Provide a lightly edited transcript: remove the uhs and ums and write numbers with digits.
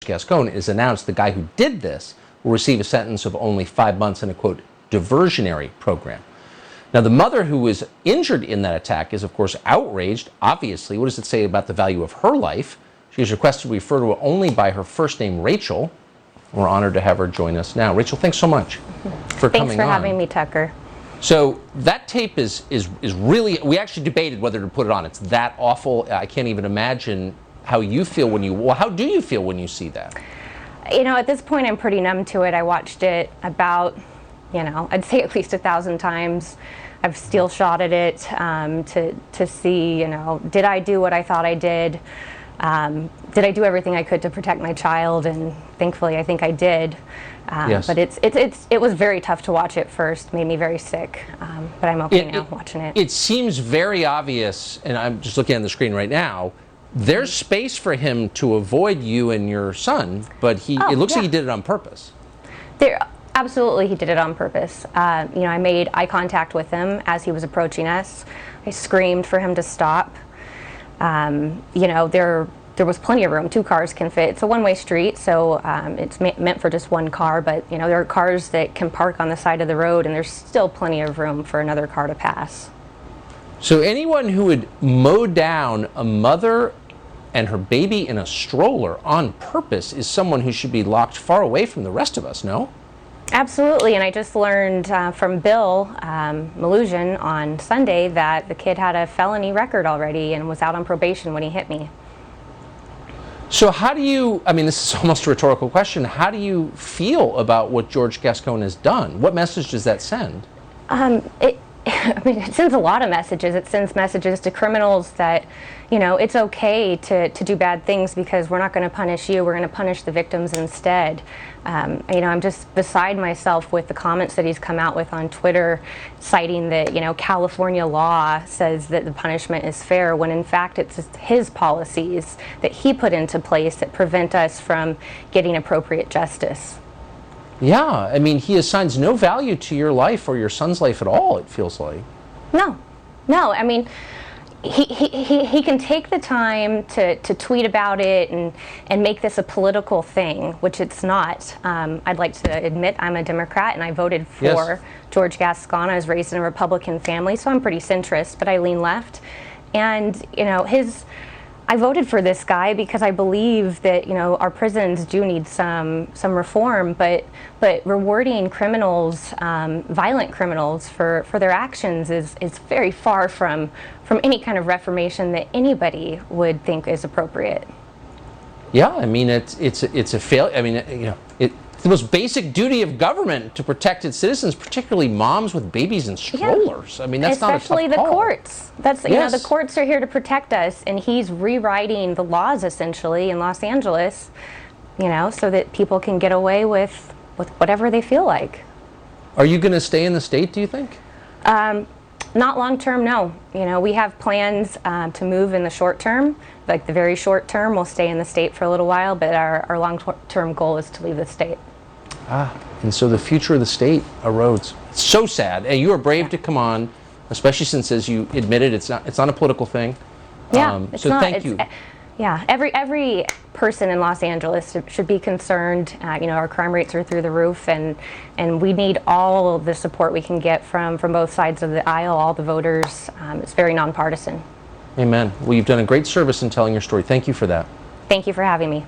Gascon, it is announced the guy who did this will receive a sentence of only 5 months in a, quote, diversionary program. Now, the mother who was injured in that attack is, of course, outraged, obviously. What does it say about the value of her life? She has requested we refer to her only by her first name, Rachel. We're honored to have her join us now. Rachel, thanks so much for coming on. Thanks for having me, Tucker. So that tape is really, we actually debated whether to put it on. It's that awful. I can't even imagine how you feel when you, well, how do you feel when you see that? You know, at this point, I'm pretty numb to it. I watched it about, you know, I'd say at least 1,000 times. I've steel shotted it to see, you know, did I do what I thought I did? Did I do everything I could to protect my child? And thankfully, I think I did. Yes. But it was very tough to watch at first. Made me very sick. But I'm okay now watching it. It seems very obvious, and I'm just looking at the screen right now. There's space for him to avoid you and your son, but it looks like he did it on purpose. Absolutely, he did it on purpose. You know, I made eye contact with him as he was approaching us. I screamed for him to stop. You know, there was plenty of room. 2 cars can fit. It's a one-way street, so it's meant for just one car, but you know, there are cars that can park on the side of the road, and there's still plenty of room for another car to pass. So anyone who would mow down a mother and her baby in a stroller on purpose is someone who should be locked far away from the rest of us, no? Absolutely, and I just learned from Bill Malusian on Sunday that the kid had a felony record already and was out on probation when he hit me. So how do you, I mean, this is almost a rhetorical question, how do you feel about what George Gascon has done? What message does that send? I mean, it sends a lot of messages. It sends messages to criminals that, you know, it's okay to do bad things because we're not going to punish you. We're going to punish the victims instead. You know, I'm just beside myself with the comments that he's come out with on Twitter, citing that, you know, California law says that the punishment is fair, when in fact it's just his policies that he put into place that prevent us from getting appropriate justice. Yeah, I mean, he assigns no value to your life or your son's life at all, it feels like. No, I mean, he can take the time to tweet about it and make this a political thing, which it's not. I'd like to admit I'm a Democrat and I voted for George Gascon. I was raised in a Republican family, so I'm pretty centrist, but I lean left. And, you know, I voted for this guy because I believe that, you know, our prisons do need some reform, but rewarding criminals, violent criminals for their actions is very far from any kind of reformation that anybody would think is appropriate. Yeah, I mean, it's a failure. I mean, you know, it's the most basic duty of government to protect its citizens, particularly moms with babies in strollers. Yeah. I mean, that's especially not a tough call. The courts. That's you know, the courts are here to protect us, and he's rewriting the laws essentially in Los Angeles, you know, so that people can get away with whatever they feel like. Are you going to stay in the state, do you think? Not long term, no. You know, we have plans to move in the short term. Like the very short term, we'll stay in the state for a little while, but our long term goal is to leave the state. And so the future of the state erodes. It's so sad. And you are brave to come on, especially since, as you admitted, it's not a political thing. Yeah, so thank you. Yeah, every person in Los Angeles should be concerned. You know, our crime rates are through the roof, and we need all of the support we can get from both sides of the aisle, all the voters. It's very nonpartisan. Amen. Well, you've done a great service in telling your story. Thank you for that. Thank you for having me.